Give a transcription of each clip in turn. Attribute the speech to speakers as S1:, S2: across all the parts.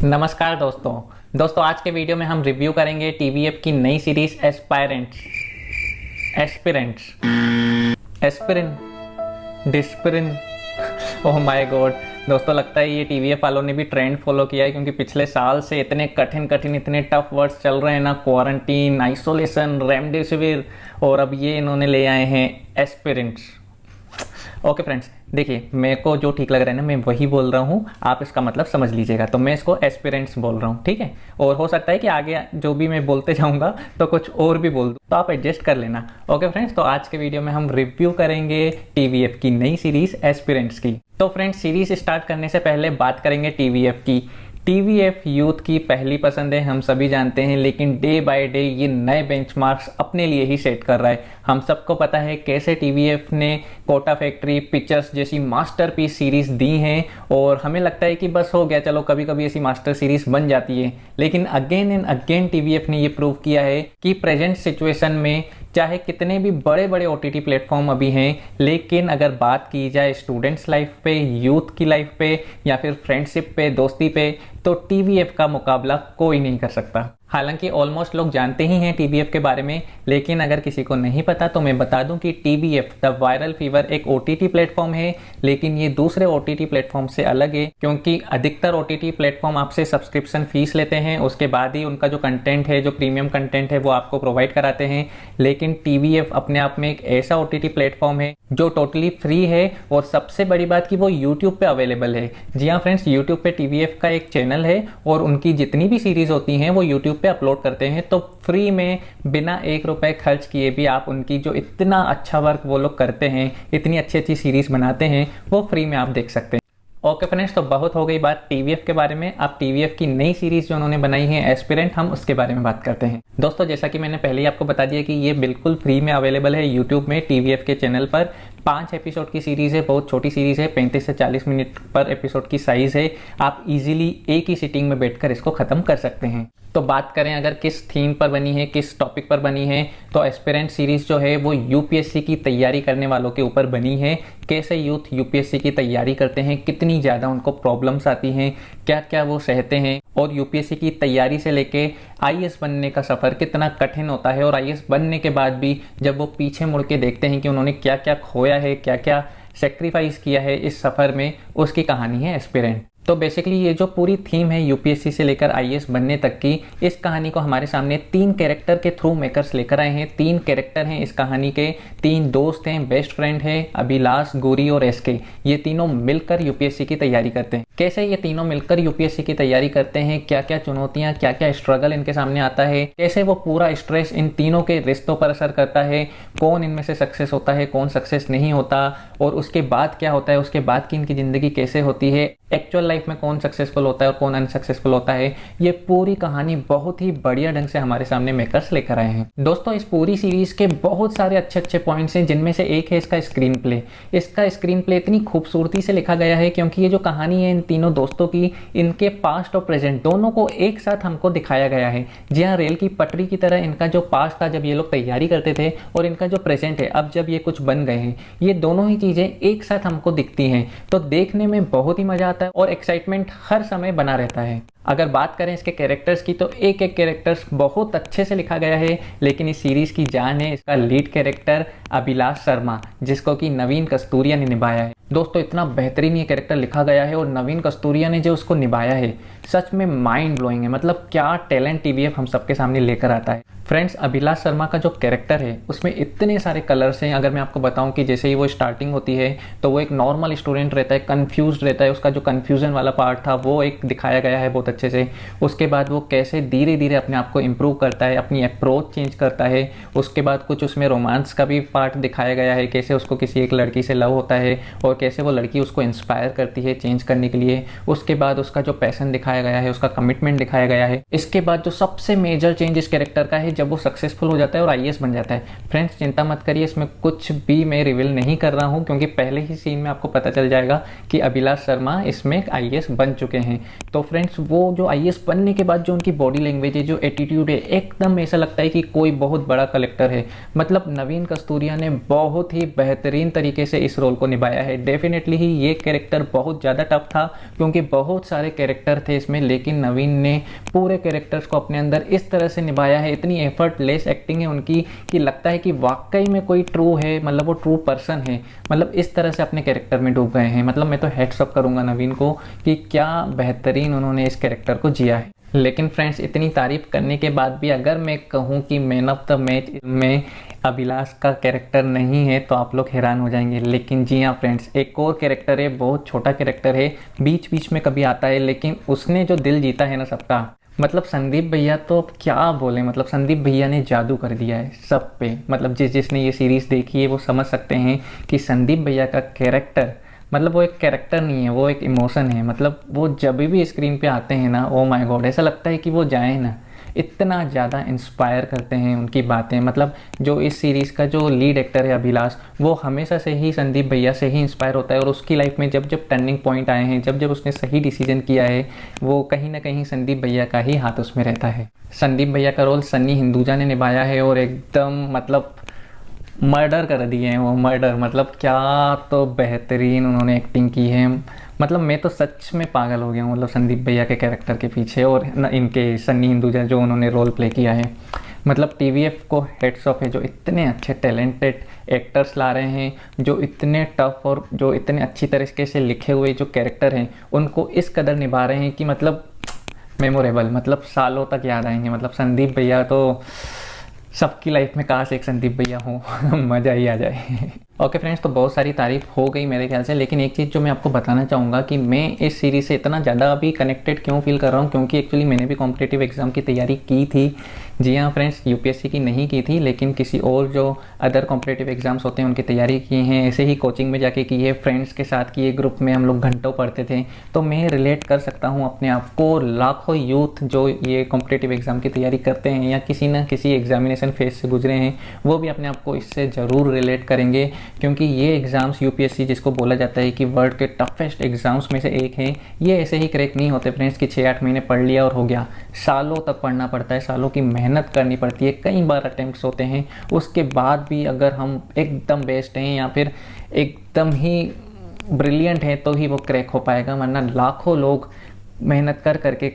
S1: नमस्कार दोस्तों आज के वीडियो में हम रिव्यू करेंगे टीवीएफ की नई series aspirants aspirin Disprin. Oh my God दोस्तों, लगता है ये टीवीएफ वालों ने भी ट्रेंड फॉलो किया है, क्योंकि पिछले साल से इतने कठिन इतने टफ वर्ड्स चल रहे हैं ना, क्वारंटीन, आइसोलेशन, रेमडेसिविर, और अब ये इन्होंने ले आए हैं एस्पिरेंट्स। ओके फ्रेंड्स, देखिए मेरे को जो ठीक लग रहा है ना मैं वही बोल रहा हूँ, आप इसका मतलब समझ लीजिएगा। तो मैं इसको एस्पिरेंट्स बोल रहा हूँ, ठीक है। और हो सकता है कि आगे जो भी मैं बोलते जाऊँगा तो कुछ और भी बोल दूँ, तो आप एडजस्ट कर लेना। ओके फ्रेंड्स, तो आज के वीडियो में हम रिव्यू करेंगे टीवीएफ की नई सीरीज एस्पिरेंट्स की। तो फ्रेंड्स, सीरीज स्टार्ट करने से पहले बात करेंगे टीवीएफ की। टीवीएफ यूथ की पहली पसंद है, हम सभी जानते हैं, लेकिन डे बाय डे ये नए बेंचमार्क्स अपने लिए ही सेट कर रहा है। हम सबको पता है कैसे टीवीएफ ने कोटा फैक्ट्री, पिक्चर्स जैसी मास्टरपीस सीरीज दी हैं, और हमें लगता है कि बस हो गया, चलो कभी कभी ऐसी मास्टर सीरीज बन जाती है। लेकिन अगेन एंड अगेन टीवीएफ ने ये प्रूव किया है कि प्रेजेंट सिचुएशन में चाहे कितने भी बड़े बड़े ओटीटी प्लेटफॉर्म अभी हैं, लेकिन अगर बात की जाए स्टूडेंट्स लाइफ पे, यूथ की लाइफ पे, या फिर फ्रेंडशिप पे, दोस्ती पे, तो टीवीएफ का मुकाबला कोई नहीं कर सकता। हालांकि ऑलमोस्ट लोग जानते ही हैं टीवीएफ के बारे में, लेकिन अगर किसी को नहीं पता तो मैं बता दूं कि टीवीएफ द वायरल फीवर एक ओटीटी प्लेटफॉर्म है, लेकिन ये दूसरे ओटीटी प्लेटफॉर्म से अलग है, क्योंकि अधिकतर ओटीटी प्लेटफॉर्म आपसे सब्सक्रिप्शन फीस लेते हैं, उसके बाद ही उनका जो कंटेंट है, जो प्रीमियम कंटेंट है, वो आपको प्रोवाइड कराते हैं। लेकिन टीवीएफ अपने आप में एक ऐसा ओटीटी प्लेटफॉर्म है जो टोटली फ्री है, और सबसे बड़ी बात कि वो यूट्यूब पे अवेलेबल है। जी हाँ फ्रेंड्स, यूट्यूब पे टीवीएफ का एक चैनल है, और उनकी जितनी भी सीरीज होती हैं वो यूट्यूब पे अपलोड करते हैं। तो फ्री में बिना 1 रुपए खर्च किए भी आप उनकी जो इतना अच्छा वर्क वो लोग करते हैं, इतनी अच्छी अच्छी सीरीज बनाते हैं, वो फ्री में आप देख सकते हैं। ओके फ्रेंड्स, तो बहुत हो गई बात टीवीएफ के बारे में। अब टीवीएफ की नई सीरीज जो उन्होंने बनाई है एस्पिरेंट, हम उसके बारे में बात करते हैं। दोस्तों, जैसा कि मैंने पहले ही आपको बता दिया कि ये बिल्कुल फ्री में अवेलेबल है यूट्यूब में, टीवीएफ के चैनल पर। 5 एपिसोड की सीरीज है, बहुत छोटी सीरीज है, 35 से 40 मिनट पर एपिसोड की साइज है। आप इजीली एक ही सिटिंग में बैठकर इसको खत्म कर सकते हैं। तो बात करें अगर किस थीम पर बनी है, किस टॉपिक पर बनी है, तो एस्पिरेंट सीरीज जो है वो यूपीएससी की तैयारी करने वालों के ऊपर बनी है। कैसे यूथ यूपीएससी की तैयारी करते हैं, कितनी ज़्यादा उनको प्रॉब्लम्स आती हैं, क्या क्या वो सहते हैं, और यूपीएससी की तैयारी से लेके आईएएस बनने का सफ़र कितना कठिन होता है, और आईएएस बनने के बाद भी जब वो पीछे मुड़ के देखते हैं कि उन्होंने क्या क्या खोया है, क्या क्या सेक्रीफाइस किया है इस सफ़र में, उसकी कहानी है एस्पिरेंट। तो बेसिकली ये जो पूरी थीम है यूपीएससी से लेकर आईएएस बनने तक की, इस कहानी को हमारे सामने 3 कैरेक्टर के थ्रू मेकर्स लेकर आए हैं। 3 कैरेक्टर हैं इस कहानी के, 3 दोस्त हैं, बेस्ट फ्रेंड हैं, अभिलाष, गौरी और एसके। ये तीनों मिलकर यूपीएससी की तैयारी करते हैं। कैसे ये तीनों मिलकर यूपीएससी की तैयारी करते हैं, क्या क्या चुनौतियां, क्या क्या स्ट्रगल इनके सामने आता है, कैसे वो पूरा स्ट्रेस इन तीनों के रिश्तों पर असर करता है, कौन इनमें से सक्सेस होता है, कौन सक्सेस नहीं होता, और उसके बाद क्या होता है, उसके बाद की इनकी जिंदगी कैसे होती है, एक्चुअल लाइफ में कौन सक्सेसफुल होता है और कौन अनसक्सेसफुल होता है, ये पूरी कहानी बहुत ही बढ़िया ढंग से हमारे सामने मेकर्स लेकर आए हैं। दोस्तों, इस पूरी सीरीज के बहुत सारे अच्छे अच्छे पॉइंट्स हैं, जिनमें से एक है इसका स्क्रीन प्ले। इसका स्क्रीन प्ले इतनी खूबसूरती से लिखा गया है, क्योंकि ये जो कहानी है इन तीनों दोस्तों की, इनके पास्ट और प्रेजेंट दोनों को एक साथ हमको दिखाया गया है। जी हाँ, रेल की पटरी की तरह इनका जो पास्ट था जब ये लोग तैयारी करते थे, और इनका जो प्रेजेंट है अब जब ये कुछ बन गए हैं, ये दोनों ही चीजें एक साथ हमको दिखती हैं। तो देखने में बहुत ही मजा आता है और एक्साइटमेंट हर समय बना रहता है। अगर बात करें इसके कैरेक्टर्स की, तो एक एक कैरेक्टर्स बहुत अच्छे से लिखा गया है, लेकिन इस सीरीज की जान है इसका लीड कैरेक्टर अभिलाष शर्मा, जिसको कि नवीन कस्तूरिया ने निभाया है। दोस्तों, इतना बेहतरीन ये कैरेक्टर लिखा गया है, और नवीन कस्तूरिया ने जो उसको निभाया है सच में माइंड ब्लोइंग है। मतलब क्या टैलेंट टीवीएफ हम सबके सामने लेकर आता है। फ्रेंड्स, अभिलाष शर्मा का जो कैरेक्टर है उसमें इतने सारे कलर्स हैं। अगर मैं आपको बताऊं कि जैसे ही वो स्टार्टिंग होती है तो वो एक नॉर्मल स्टूडेंट रहता है, कंफ्यूज रहता है, उसका जो कंफ्यूजन वाला पार्ट था वो एक दिखाया गया है बहुत अच्छे से। उसके बाद वो कैसे धीरे धीरे अपने आप को इम्प्रूव करता है, अपनी अप्रोच चेंज करता है। उसके बाद कुछ उसमें रोमांस का भी पार्ट दिखाया गया है, कैसे उसको किसी एक लड़की से लव होता है और कैसे वो लड़की उसको इंस्पायर करती है चेंज करने के लिए। उसके बाद उसका जो पैशन दिखाया गया है, उसका कमिटमेंट दिखाया गया है। इसके बाद जो सबसे मेजर चेंज इस कैरेक्टर का है जब वो सक्सेसफुल हो जाता है और आईएएस बन जाता है। फ्रेंड्स, चिंता मत करिए, इसमें कुछ भी मैं रिवील नहीं कर रहा हूं, क्योंकि पहले ही सीन में आपको पता चल जाएगा कि अभिलाष शर्मा इसमें आईएएस बन चुके हैं। तो फ्रेंड्स, वो वो जो आईएएस बनने के बाद जो उनकी बॉडी लैंग्वेज है, जो एटीट्यूड है, एकदम ऐसा लगता है कि कोई बहुत बड़ा कलेक्टर है। मतलब नवीन कस्तूरिया ने बहुत ही बेहतरीन तरीके से इस रोल को निभाया है। डेफिनेटली ही ये कैरेक्टर बहुत ज़्यादा टफ था क्योंकि बहुत सारे कैरेक्टर थे इसमें, लेकिन नवीन ने पूरे कैरेक्टर्स को अपने अंदर इस तरह से निभाया है, इतनी एफर्टलेस एक्टिंग है उनकी कि लगता है कि वाकई में कोई ट्रू है, मतलब वो ट्रू पर्सन है। मतलब इस तरह से अपने कैरेक्टर में डूब गए हैं। मतलब मैं तो हेड्स अप करूंगा नवीन को कि क्या बेहतरीन उन्होंने इस कैरेक्टर को जिया है। लेकिन फ्रेंड्स, इतनी तारीफ करने के बाद भी अगर मैं कहूँ कि मैन ऑफ द मैच में अभिलाष का कैरेक्टर नहीं है तो आप लोग हैरान हो जाएंगे। लेकिन जी हाँ फ्रेंड्स, एक और कैरेक्टर है, बहुत छोटा कैरेक्टर है, बीच बीच में कभी आता है, लेकिन उसने जो दिल जीता है ना सबका, मतलब संदीप भैया तो अब क्या बोले। मतलब संदीप भैया ने जादू कर दिया है सब पे। मतलब जिसने ये सीरीज़ देखी है वो समझ सकते हैं कि संदीप भैया का कैरेक्टर, मतलब वो एक कैरेक्टर नहीं है, वो एक इमोशन है। मतलब वो जब भी स्क्रीन पे आते हैं ना, ओ माय गॉड, ऐसा लगता है कि वो जाए ना, इतना ज़्यादा इंस्पायर करते हैं उनकी बातें। मतलब जो इस सीरीज़ का जो लीड एक्टर है अभिलाष, वो हमेशा से ही संदीप भैया से ही इंस्पायर होता है और उसकी लाइफ में जब जब टर्निंग पॉइंट आए हैं, जब जब उसने सही डिसीजन किया है, वो कहीं ना कहीं संदीप भैया का ही हाथ उसमें रहता है। संदीप भैया का रोल सन्नी हिंदुजा ने निभाया है और एकदम मतलब मर्डर कर दिए हैं वो, मर्डर। मतलब क्या तो बेहतरीन उन्होंने एक्टिंग की है। मतलब मैं तो सच में पागल हो गया हूँ मतलब संदीप भैया के कैरेक्टर के पीछे और इनके सन्नी हिंदुजा जो उन्होंने रोल प्ले किया है। मतलब टीवीएफ को हेड्स ऑफ है, जो इतने अच्छे टैलेंटेड एक्टर्स ला रहे हैं, जो इतने टफ और जो इतने अच्छी तरीके से लिखे हुए जो कैरेक्टर हैं उनको इस कदर निभा रहे हैं कि मतलब मेमोरेबल, मतलब सालों तक याद आएंगे। मतलब संदीप भैया तो सबकी लाइफ में काश एक संदीप भैया हो मज़ा ही आ जाए। ओके फ्रेंड्स, तो बहुत सारी तारीफ हो गई मेरे ख्याल से, लेकिन एक चीज़ जो मैं आपको बताना चाहूँगा कि मैं इस सीरीज़ से इतना ज़्यादा अभी कनेक्टेड क्यों फील कर रहा हूँ, क्योंकि एक्चुअली मैंने भी कॉम्पिटिटिव एग्ज़ाम की तैयारी की थी। जी हाँ फ्रेंड्स, यूपीएससी की नहीं की थी, लेकिन किसी और जो अदर कॉम्पिटिटिव एग्ज़ाम्स होते हैं उनकी तैयारी की हैं। ऐसे ही कोचिंग में जाके की है, फ्रेंड्स के साथ की है, ग्रुप में हम लोग घंटों पढ़ते थे। तो मैं रिलेट कर सकता हूँ अपने आप को। लाखों यूथ जो ये कॉम्पिटिटिव एग्ज़ाम की तैयारी करते हैं या किसी न किसी एग्जामिनेशन फेज से गुजरे हैं, वो भी अपने आप को इससे ज़रूर रिलेट करेंगे, क्योंकि ये एग्ज़ाम्स यूपीएससी जिसको बोला जाता है कि वर्ल्ड के टफेस्ट एग्ज़ाम्स में से एक है, ये ऐसे ही क्रैक नहीं होते फ्रेंड्स कि 6-8 महीने पढ़ लिया और हो गया। सालों तक पढ़ना पड़ता है, सालों की मेहनत करनी पड़ती है, कई बार अटेम्प्ट्स होते हैं। उसके बाद भी अगर हम एकदम बेस्ट हैं या फिर एकदम ही ब्रिलियंट हैं तो ही वो क्रैक हो पाएगा, वरना लाखों लोग मेहनत कर करके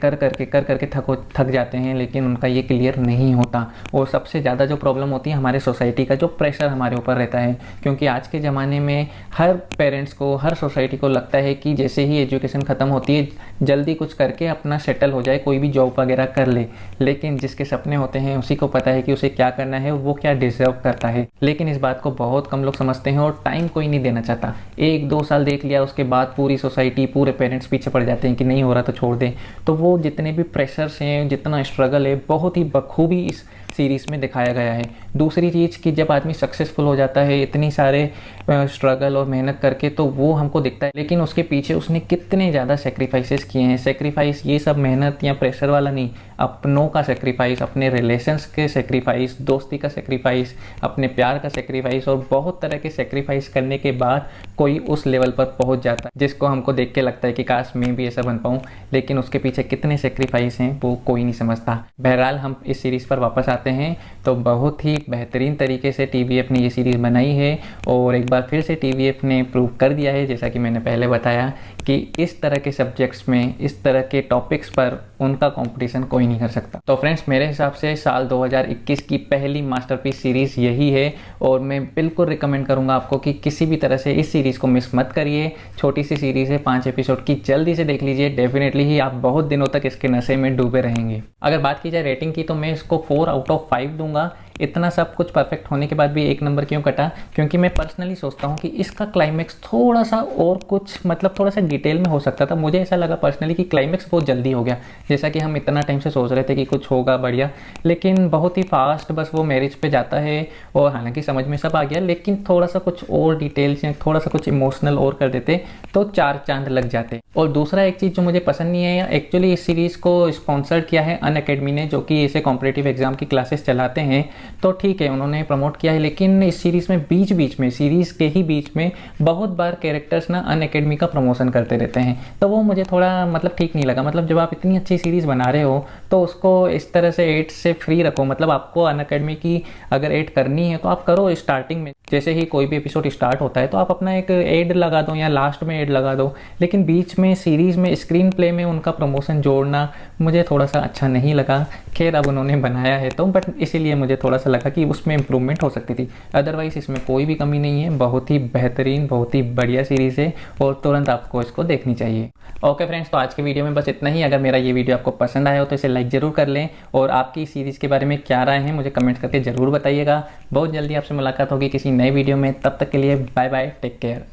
S1: थक जाते हैं, लेकिन उनका ये क्लियर नहीं होता। और सबसे ज़्यादा जो प्रॉब्लम होती है हमारे सोसाइटी का जो प्रेशर हमारे ऊपर रहता है, क्योंकि आज के ज़माने में हर पेरेंट्स को, हर सोसाइटी को लगता है कि जैसे ही एजुकेशन ख़त्म होती है जल्दी कुछ करके अपना सेटल हो जाए, कोई भी जॉब वगैरह कर ले। लेकिन जिसके सपने होते हैं उसी को पता है कि उसे क्या करना है, वो क्या डिज़र्व करता है। लेकिन इस बात को बहुत कम लोग समझते हैं और टाइम कोई नहीं देना चाहता। 1-2 साल देख लिया, उसके बाद पूरी सोसाइटी, पूरे पेरेंट्स पीछे पड़ जाते हैं कि नहीं हो रहा तो छोड़ दे। तो वो जितने भी प्रेशर्स हैं, जितना स्ट्रगल है, बहुत ही बखूबी इस सीरीज़ में दिखाया गया है। दूसरी चीज़ कि जब आदमी सक्सेसफुल हो जाता है इतनी सारे स्ट्रगल और मेहनत करके, तो वो हमको दिखता है, लेकिन उसके पीछे उसने कितने ज़्यादा सेक्रीफाइसेस किए हैं। सेक्रीफाइस ये सब मेहनत या प्रेशर वाला नहीं, अपनों का सेक्रीफाइस, अपने रिलेशंस के सेक्रीफाइस, दोस्ती का सेक्रीफाइस, अपने प्यार का सेक्रीफाइस, और बहुत तरह के सेक्रीफाइस करने के बाद कोई उस लेवल पर पहुंच जाता है जिसको हमको देख के लगता है कि काश मैं भी ऐसा बन पाऊँ। लेकिन उसके पीछे कितने सेक्रीफाइस हैं वो कोई नहीं समझता। बहरहाल, हम इस सीरीज़ पर वापस आते हैं तो बहुत ही बेहतरीन तरीके से टीवीएफ ने ये सीरीज़ बनाई है और एक बार फिर से टीवीएफ ने प्रूव कर दिया है, जैसा कि मैंने पहले बताया, कि इस तरह के सब्जेक्ट्स में, इस तरह के टॉपिक्स पर उनका कंपटीशन कोई नहीं कर सकता। तो फ्रेंड्स, मेरे हिसाब से साल 2021 की पहली मास्टरपीस सीरीज़ यही है और मैं बिल्कुल रिकमेंड करूंगा आपको कि किसी भी तरह से इस सीरीज़ को मिस मत करिए। छोटी सी सीरीज़ है, 5 एपिसोड की, जल्दी से देख लीजिए। डेफिनेटली ही आप बहुत दिनों तक इसके नशे में डूबे रहेंगे। अगर बात की जाए रेटिंग की तो मैं इसको 4/5 दूंगा। इतना सब कुछ परफेक्ट होने के बाद भी 1 नंबर क्यों कटा? क्योंकि मैं पर्सनली सोचता हूँ कि इसका क्लाइमेक्स थोड़ा सा और कुछ, मतलब थोड़ा सा डिटेल में हो सकता था। मुझे ऐसा लगा पर्सनली कि क्लाइमेक्स बहुत जल्दी हो गया, जैसा कि हम इतना टाइम से सोच रहे थे कि कुछ होगा बढ़िया, लेकिन बहुत ही फास्ट बस वो मैरिज पे जाता है। और हालांकि समझ में सब आ गया, लेकिन थोड़ा सा कुछ और डिटेल्स या थोड़ा सा कुछ इमोशनल और कर देते तो 4 चांद लग जाते। और दूसरा एक चीज़ जो मुझे पसंद नहीं है, एक्चुअली इस सीरीज़ को स्पॉन्सर किया है अनअकैडमी ने, जो कि ऐसे कॉम्पिटिटिव एग्जाम की क्लासेस चलाते हैं। तो ठीक है उन्होंने प्रमोट किया है, लेकिन इस सीरीज़ में बीच बीच में, सीरीज़ के ही बीच में बहुत बार कैरेक्टर्स ना अनअकैडमी का प्रमोशन करते रहते हैं। तो वो मुझे थोड़ा मतलब ठीक नहीं लगा। मतलब जब आप इतनी अच्छी सीरीज़ बना रहे हो तो उसको इस तरह से एड से फ्री रखो। मतलब आपको अनअकैडमी की अगर एड करनी है तो आप करो स्टार्टिंग में, जैसे ही कोई भी एपिसोड स्टार्ट होता है तो आप अपना एक एड लगा दो या लास्ट में एड लगा दो। लेकिन बीच में सीरीज़ में स्क्रीन प्ले में उनका प्रमोशन जोड़ना मुझे थोड़ा सा अच्छा नहीं लगा। खैर अब उन्होंने बनाया है तो, बट इसीलिए मुझे थोड़ा सा लगा कि उसमें इम्प्रूवमेंट हो सकती थी। अदरवाइज़ इसमें कोई भी कमी नहीं है, बहुत ही बेहतरीन, बहुत ही बढ़िया सीरीज़ है और तुरंत आपको इसको देखनी चाहिए। ओके फ्रेंड्स, तो आज के वीडियो में बस इतना ही। अगर मेरा ये वीडियो आपको पसंद आया हो तो इसे लाइक ज़रूर कर लें और आपकी सीरीज़ के बारे में क्या राय है मुझे कमेंट करके ज़रूर बताइएगा। बहुत जल्दी आपसे मुलाकात होगी किसी नए वीडियो में, तब तक के लिए बाय बाय, टेक केयर।